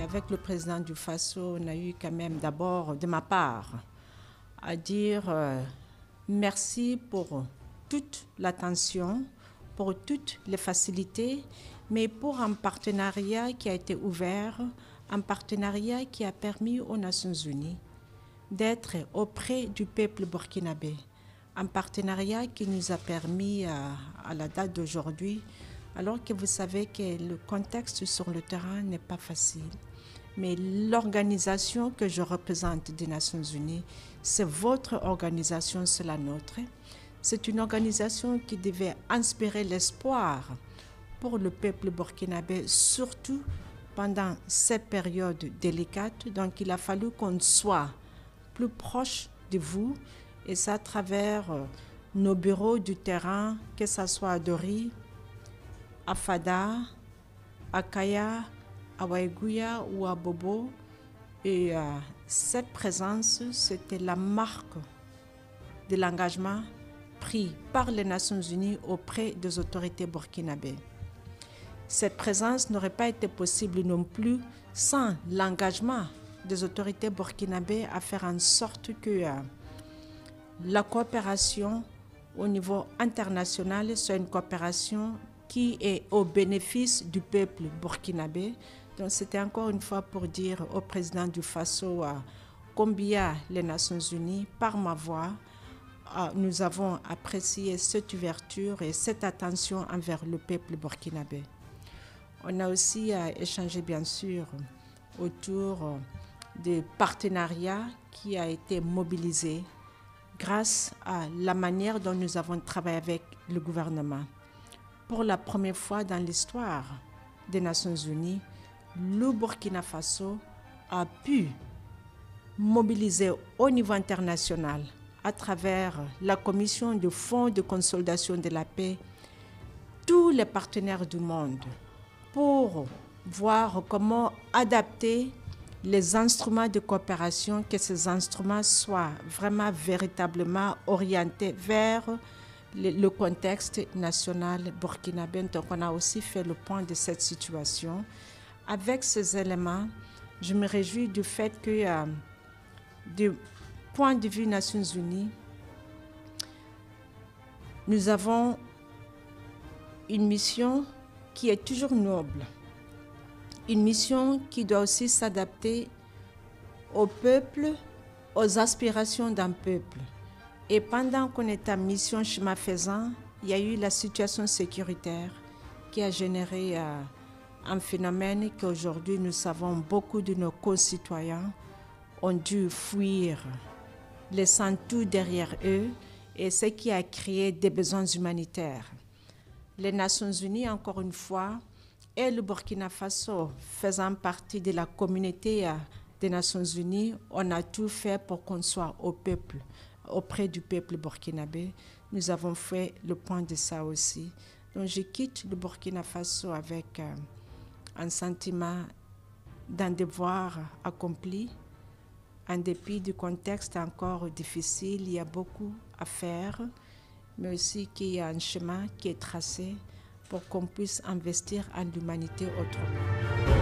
Et avec le président du Faso, on a eu quand même d'abord, de ma part, à dire merci pour toute l'attention, pour toutes les facilités, mais pour un partenariat qui a été ouvert, un partenariat qui a permis aux Nations Unies d'être auprès du peuple burkinabé, un partenariat qui nous a permis à la date d'aujourd'hui, alors que vous savez que le contexte sur le terrain n'est pas facile. Mais l'organisation que je représente des Nations Unies, c'est votre organisation, c'est la nôtre. C'est une organisation qui devait inspirer l'espoir pour le peuple burkinabé, surtout pendant cette période délicate. Donc il a fallu qu'on soit plus proche de vous, et ça à travers nos bureaux du terrain, que ce soit à Dori, à Fada, à Kaya, à Waiguya ou à Bobo. Et cette présence, c'était la marque de l'engagement pris par les Nations Unies auprès des autorités burkinabées. Cette présence n'aurait pas été possible non plus sans l'engagement des autorités burkinabées à faire en sorte que la coopération au niveau international soit une coopération qui est au bénéfice du peuple burkinabé. Donc c'était encore une fois pour dire au président du Faso combien les Nations Unies, par ma voix, nous avons apprécié cette ouverture et cette attention envers le peuple burkinabé. On a aussi échangé bien sûr autour des partenariats qui a été mobilisé grâce à la manière dont nous avons travaillé avec le gouvernement. Pour la première fois dans l'histoire des Nations Unies, le Burkina Faso a pu mobiliser au niveau international à travers la Commission du Fonds de consolidation de la paix tous les partenaires du monde pour voir comment adapter les instruments de coopération, que ces instruments soient vraiment véritablement orientés vers le contexte national burkinabé. Donc on a aussi fait le point de cette situation. Avec ces éléments, je me réjouis du fait que du point de vue Nations Unies, nous avons une mission qui est toujours noble, une mission qui doit aussi s'adapter au peuple, aux aspirations d'un peuple. Et pendant qu'on est en mission chemin faisant, il y a eu la situation sécuritaire qui a généré un phénomène qu'aujourd'hui nous savons beaucoup de nos concitoyens ont dû fuir, laissant tout derrière eux, et ce qui a créé des besoins humanitaires. Les Nations Unies, encore une fois, et le Burkina Faso, faisant partie de la communauté des Nations Unies, on a tout fait pour qu'on soit au peuple, auprès du peuple burkinabé. Nous avons fait le point de ça aussi. Donc je quitte le Burkina Faso avec un sentiment d'un devoir accompli, en dépit du contexte encore difficile. Il y a beaucoup à faire, mais aussi qu'il y a un chemin qui est tracé pour qu'on puisse investir en l'humanité autrement.